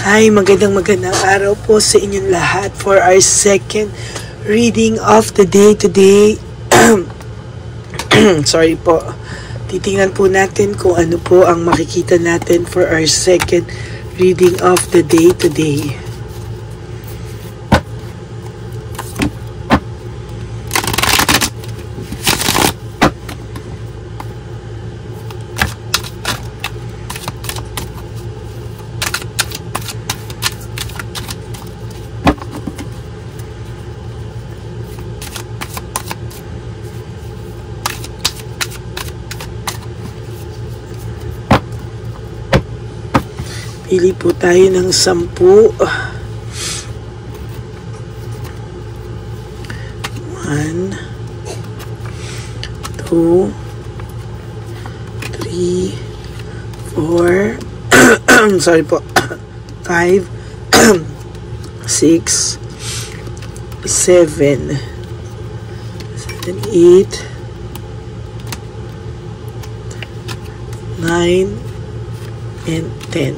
Hi, magandang araw po sa inyong lahat for our second reading of the day today. Sorry po. Titingnan po natin kung ano po ang makikita natin for our second reading of the day today. Pili po tayo ng 10. 1, 2, 3, 4, sorry po, 5, 6, 7, 8, nine, and 10.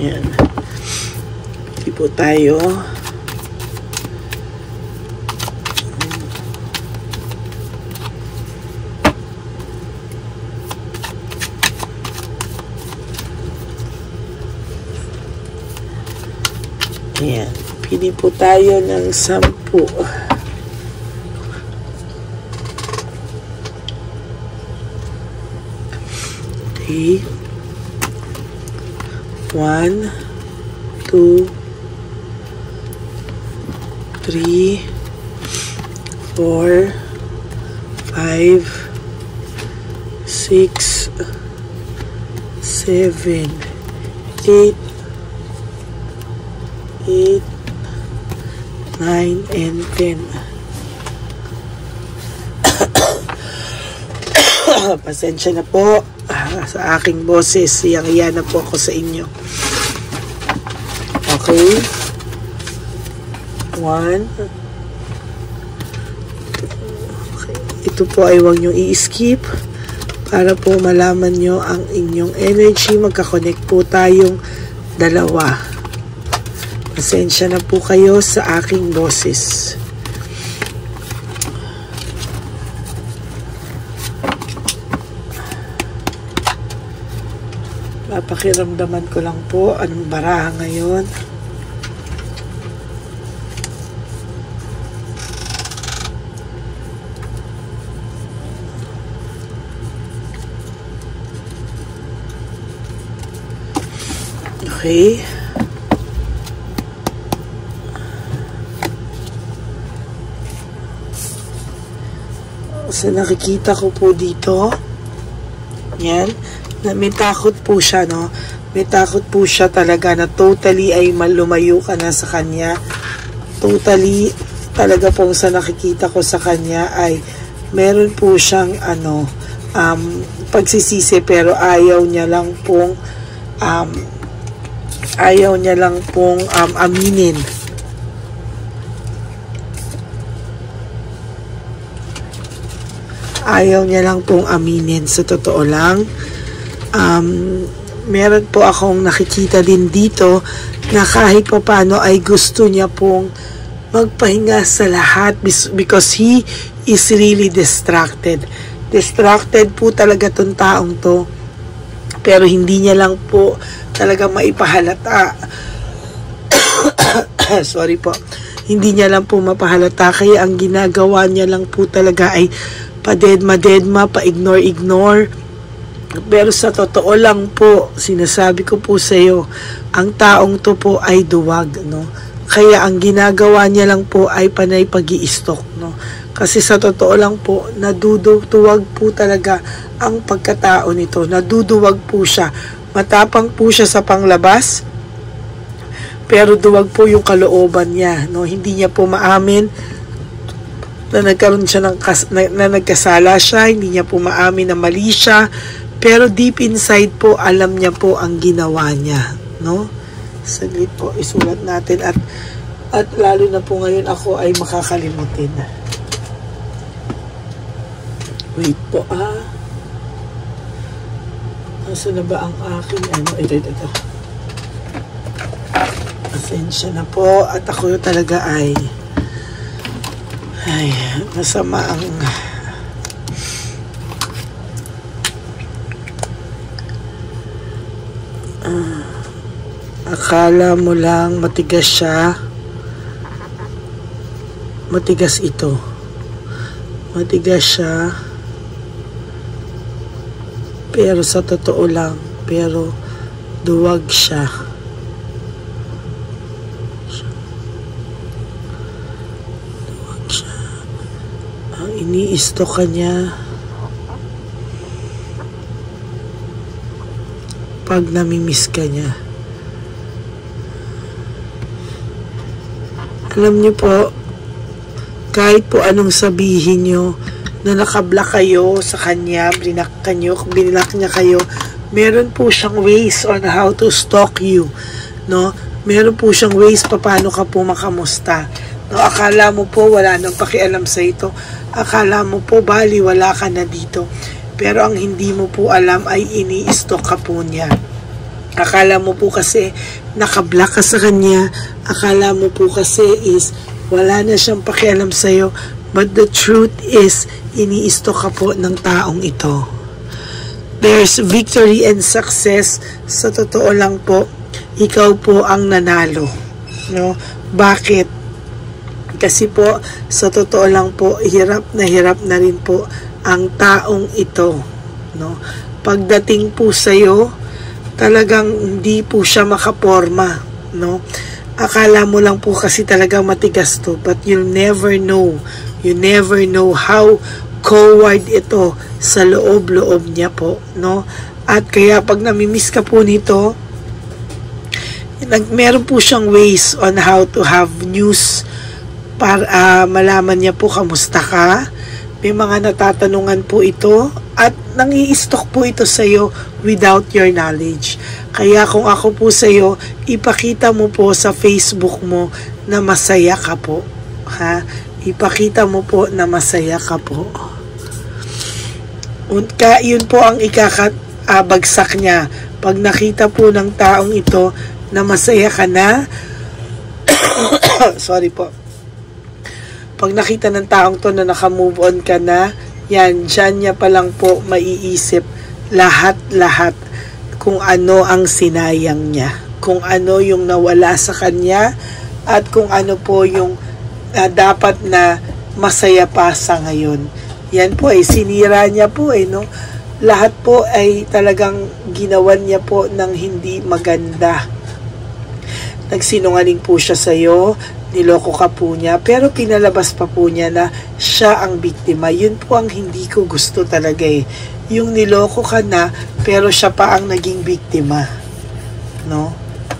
Yan. Pili po tayo. Yan. Pili po tayo ng 10. Okay. 1, 2, 3, 4, 5, 6, 7, 8, 9, and 10. Pasensya na po sa aking boses. Iyang-iya na po ako sa inyo. Okay. 1. Okay. Ito po ay huwag nyo i-skip para po malaman nyo ang inyong energy. Magka-connect po tayong dalawa. Pasensya na po kayo sa aking boses. Papakiramdaman ko lang po anong baraha ngayon. Okay. So nakikita ko po dito. Yan. Na may takot po siya, no? May takot po siya talaga na totally ay lumayo ka na sa kanya. Totally, talaga pong sa nakikita ko sa kanya ay meron po siyang pagsisisi, pero ayaw niya lang pong aminin. Ayaw niya lang pong aminin. Sa totoo lang, meron po akong nakikita din dito na kahit pa paano ay gusto niya pong magpahinga sa lahat because he is really distracted. Distracted po talaga tong taong to, pero hindi niya lang po talaga maipahalata. Sorry po. Hindi niya lang po mapahalata, kaya ang ginagawa niya lang po talaga ay padedma-dedma, pa-ignore-ignore. Pero sa totoo lang po, sinasabi ko po sa iyo, ang taong to po ay duwag, no? Kaya ang ginagawa niya lang po ay panay pag-i-stalk, no? Kasi sa totoo lang po, naduduwag po talaga ang pagkatao nito. Naduduwag po siya. Matapang po siya sa panglabas, pero duwag po yung kalooban niya, no? Hindi niya po maamin na nagkaroon siya na nagkasala siya, hindi niya po maamin na mali siya, pero deep inside po, alam niya po ang ginawa niya, no? Saglit po, isulat natin at lalo na po ngayon ako ay makakalimutin. Wait po, Nasaan na ba ang aking ito. Pasensya na po at ako talaga ay masama ang akala mo lang matigas siya, matigas ito, matigas siya, pero sa totoo lang, pero duwag siya. Duwag siya. Ang iniisto ka niya pag namimiss ka niya. Alam niyo po, kahit po anong sabihin niyo, na nakablock kayo sa kanya, binlock niya kayo, meron po siyang ways on how to stalk you, no? Meron po siyang ways paano ka po makamusta. No, akala mo po wala nang pakialam sa ito. Akala mo po bali wala ka na dito. Pero ang hindi mo po alam ay ini-stalk ka po niya. Akala mo po kasi nakablock ka sa kanya. Akala mo po kasi is wala na siyang pakialam sa iyo. But the truth is, iniisto ka po ng taong ito. There's victory and success. Sa totoo lang po, ikaw po ang nanalo. No? Bakit? Kasi po, sa totoo lang po, hirap na rin po ang taong ito. No? Pagdating po sa'yo, talagang hindi po siya makaporma. No? Akala mo lang po kasi talagang matigas to, but you'll never know. You never know how coward ito sa loob-loob niya po, no? At kaya pag namimiss ka po nito, meron po siyang ways on how to have news para malaman niya po kamusta ka. May mga natatanungan po ito at nangi-stalk po ito sa iyo without your knowledge. Kaya kung ako po sa iyo, ipakita mo po sa Facebook mo na masaya ka po. Ha? Ipakita mo po na masaya ka po. Yun po ang ikakabagsak niya. Pag nakita po ng taong ito na masaya ka na, sorry po. Pag nakita ng taong to na nakamove on ka na, yan, dyan niya pa lang po maiisip lahat-lahat kung ano ang sinayang niya. Kung ano yung nawala sa kanya at kung ano po yung dapat na masaya pa sa ngayon. Yan po ay sinira niya po no? Lahat po ay talagang ginawan niya po ng hindi maganda. Nagsinungaling po siya sa iyo, niloko ka po niya, pero pinalabas pa po niya na siya ang biktima. Yun po ang hindi ko gusto talaga Yung niloko ka na, pero siya pa ang naging biktima. No?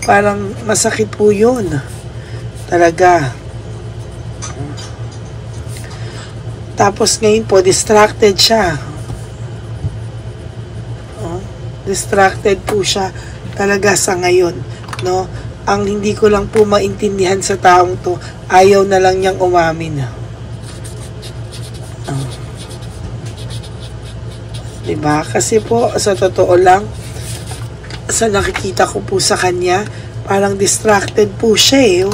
Parang masakit po yun. Talaga. Tapos ngayon po, distracted siya. Distracted po siya talaga sa ngayon. No? Ang hindi ko lang po maintindihan sa taong to, ayaw na lang niyang umamin. Diba? Kasi po, sa totoo lang, sa nakikita ko po sa kanya, parang distracted po siya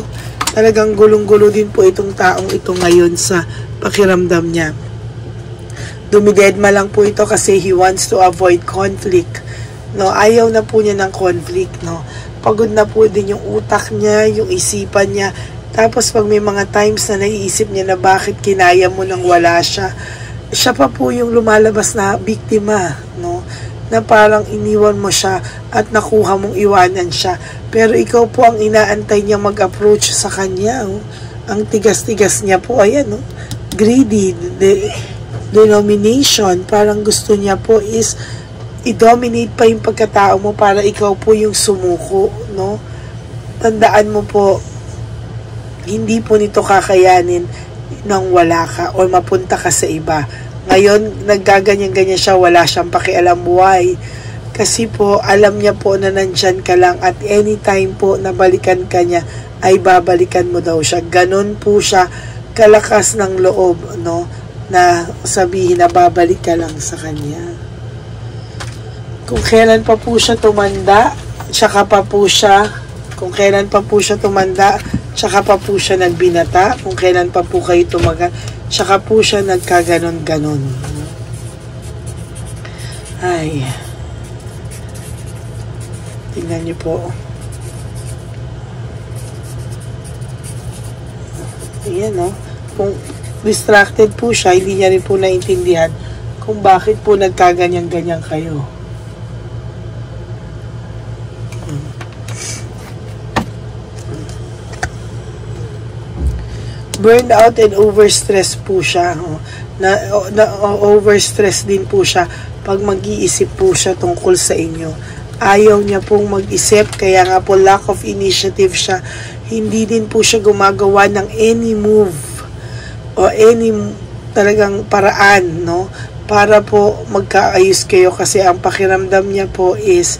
Talagang gulong-gulo din po itong taong ito ngayon sa pakiramdam niya. Dumidedma lang po ito kasi he wants to avoid conflict. No, ayaw na po niya ng conflict, no. Pagod na po din yung utak niya, yung isipan niya. Tapos pag may mga times na naiisip niya na bakit kinaya mo nang wala siya, siya pa po yung lumalabas na biktima, no. Na parang iniwan mo siya at nakuha mong iwanan siya. Pero ikaw po ang inaantay niya mag-approach sa kanya. Ang tigas-tigas niya po, ayan, greedy, denomination. Parang gusto niya po is i-dominate pa yung pagkatao mo para ikaw po yung sumuko, no? Tandaan mo po, hindi po nito kakayanin nang wala ka o mapunta ka sa iba. Ngayon, naggaganyan-ganyan siya, wala siyang pakialam. Why? Kasi po, alam niya po na nandyan ka lang at anytime po na balikan ka niya, ay babalikan mo daw siya. Ganon po siya kalakas ng loob, no? Na sabihin na babalik ka lang sa kanya. Kung kailan pa po siya tumanda, tsaka pa po siya, kung kailan pa po siya tumanda, tsaka pa po siya nagbinata, kung kailan pa po kayo tumagal, tsaka po siya nagkaganon-ganon. Ay. Tingnan niyo po. Ayan, no? Kung distracted po siya, hindi niya rin po naintindihan kung bakit po nagkaganyan-ganyan kayo. Burned out and overstress po siya. Overstress din po siya pag mag-iisip po siya tungkol sa inyo. Ayaw niya pong mag-isip, kaya nga po lack of initiative siya. Hindi din po siya gumagawa ng any move o any talagang paraan, no? Para po magkaayos kayo, kasi ang pakiramdam niya po is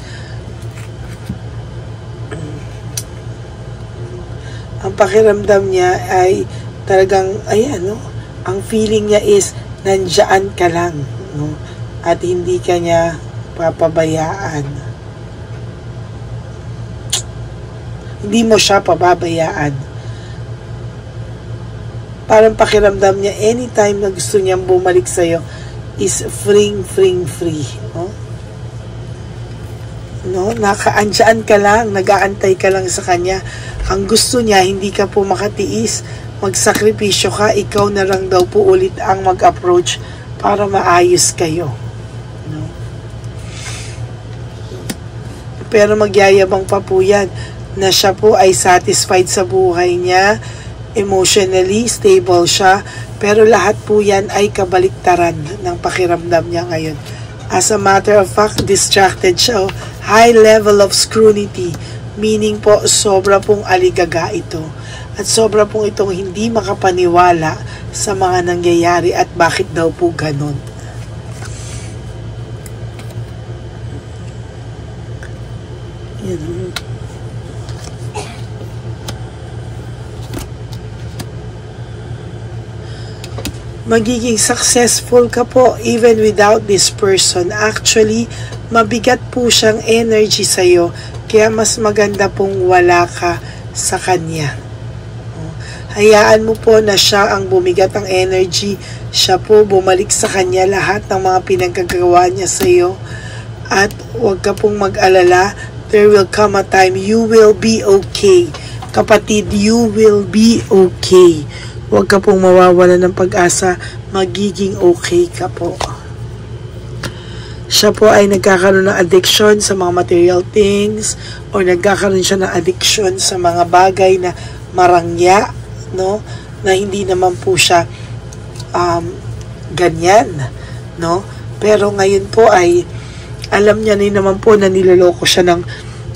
ay talagang, ayan, no? Ang feeling niya is, nandiyan ka lang, no? At hindi ka niya papabayaan. Hindi mo siya pababayaan. Parang pakiramdam niya, anytime na gusto niyang bumalik sa'yo, is free, no? No? Nakaandyan ka lang, nag-aantay ka lang sa kanya. Ang gusto niya, hindi ka po makatiis, magsakripisyo ka, ikaw na lang daw po ulit ang mag-approach para maayos kayo. No? Pero magyayabang pa po yan na siya po ay satisfied sa buhay niya, emotionally stable siya, pero lahat po yan ay kabaliktaran ng pakiramdam niya ngayon. As a matter of fact, distracted siya. High level of scrutiny, meaning po sobra pong aligaga ito. At sobra pong itong hindi makapaniwala sa mga nangyayari at bakit daw po ganon. Yan. Magiging successful ka po even without this person. Actually, mabigat po siyang energy sa'yo, kaya mas maganda pong wala ka sa kanya. Hayaan mo po na siya ang bumigat ang energy, siya po bumalik sa kanya lahat ng mga pinagkagawa niya sa iyo, at huwag ka pong mag-alala, there will come a time you will be okay. Kapatid, you will be okay. Huwag ka pong mawawala ng pag-asa, magiging okay ka po. Siya po ay nagkakaroon ng addiction sa mga material things, o nagkakaroon siya ng addiction sa mga bagay na marangya, no, na hindi naman po siya ganyan, no, pero ngayon po ay alam niya rin naman po na niloloko siya ng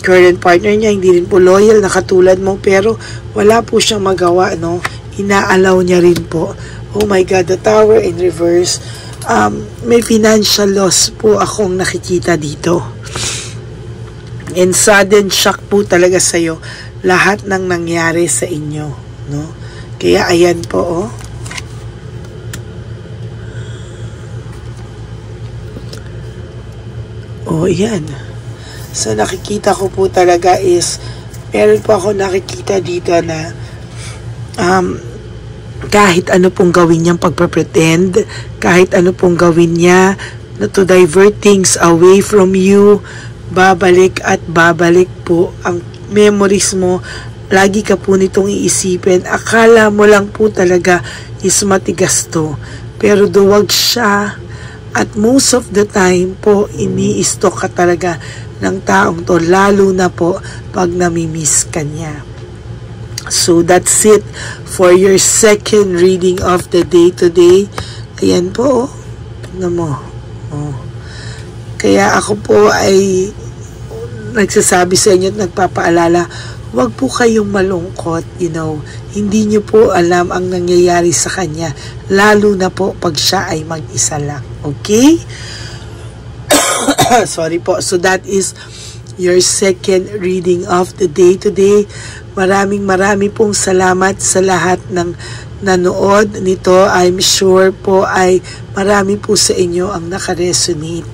current partner niya, hindi rin po loyal na katulad mo, pero wala po siyang magawa, no, inaalaw niya rin po. Oh my God, the Tower in reverse. May financial loss po akong nakikita dito, and sudden shock po talaga sa'yo lahat ng nangyari sa inyo, no? Kaya ayan po, oh. Oh, yan. So nakikita ko po talaga is, meron po ako nakikita dito na kahit ano pong gawin niyang pagpapretend, kahit ano pong gawin niya na to divert things away from you, babalik at babalik po ang memories mo. Lagi ka po nitong iisipin. Akala mo lang po talaga is matigas to, pero duwag siya. At most of the time po, ini-stalk ka talaga ng taong to, lalo na po pag namimiss ka niya. So that's it for your second reading of the day today. Ayan po, tignan mo. Oh. Kaya ako po ay nagsasabi sa inyo at nagpapaalala, Huwag po kayong malungkot, Hindi nyo po alam ang nangyayari sa kanya, lalo na po pag siya ay mag-isa lang. Okay? Sorry po. So that is your second reading of the day today. Maraming pong salamat sa lahat ng nanood nito. I'm sure po ay marami po sa inyo ang nakaresonate.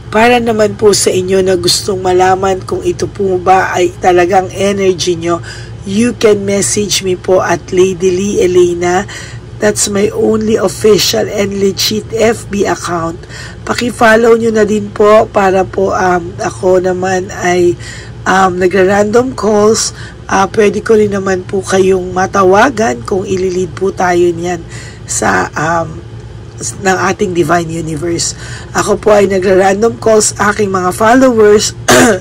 Para naman po sa inyo na gustong malaman kung ito po ba ay talagang energy nyo, you can message me po at Lady Lee Elena. That's my only official and legit FB account. Paki-follow nyo na din po para po ako naman ay nagra-random calls. Pwede ko rin naman po kayong matawagan kung ililid po tayo niyan sa ng ating Divine Universe. Ako po ay nagra-random calls aking mga followers,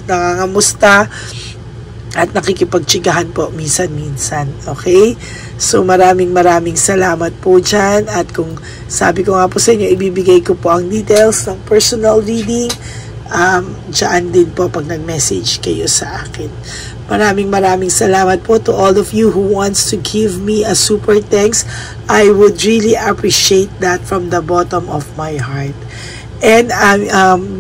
nangangamusta at nakikipagtsigahan po minsan-minsan. Okay? So maraming salamat po dyan, at kung sabi ko nga po sa inyo, ibibigay ko po ang details ng personal reading dyan din po pag nag-message kayo sa akin. Maraming salamat po to all of you who wants to give me a super thanks. I would really appreciate that from the bottom of my heart. And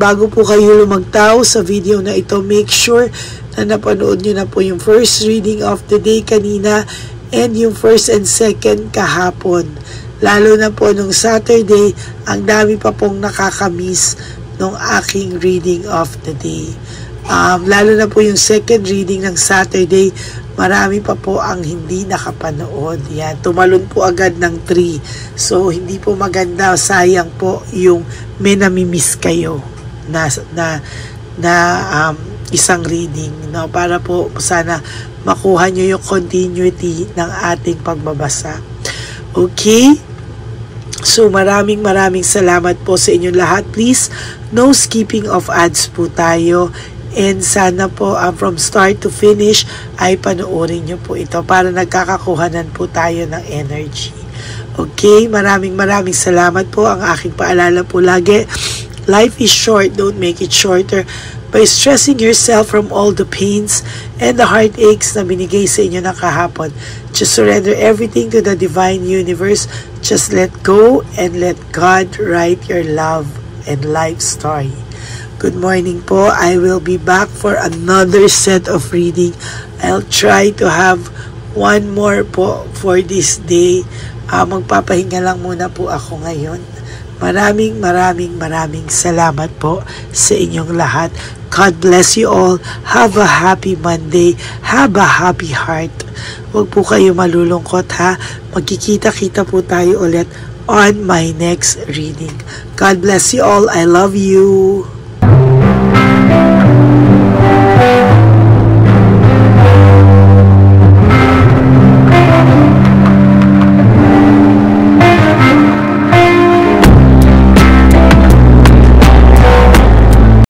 bago po kayo lumagtaw sa video na ito, make sure na napanood nyo na po yung first reading of the day kanina and yung first and second kahapon. Lalo na po nung Saturday, ang dami pa pong nakakamiss nung aking reading of the day. Lalo na po yung second reading ng Saturday, marami pa po ang hindi nakapanood. Yan, tumalon po agad ng 3. So, hindi po maganda, sayang po yung may namimiss kayo na isang reading. No? Para po sana makuha nyo yung continuity ng ating pagbabasa. Okay? So, maraming salamat po sa inyong lahat. Please, no skipping of ads po tayo. And sana po from start to finish ay panoorin nyo po ito para nagkakakuhanan po tayo ng energy. Okay, maraming salamat po. Ang aking paalala po lagi, life is short, don't make it shorter by stressing yourself from all the pains and the heartaches na binigay sa inyo na kahapon. Just surrender everything to the Divine Universe. Just let go and let God write your love and life story. Good morning po. I will be back for another set of reading. I'll try to have one more po for this day. Magpapahinga lang muna po ako ngayon. Maraming salamat po sa inyong lahat. God bless you all. Have a happy Monday. Have a happy heart. Huwag po kayo malulungkot ha. Magkikita-kita po tayo ulit on my next reading. God bless you all. I love you.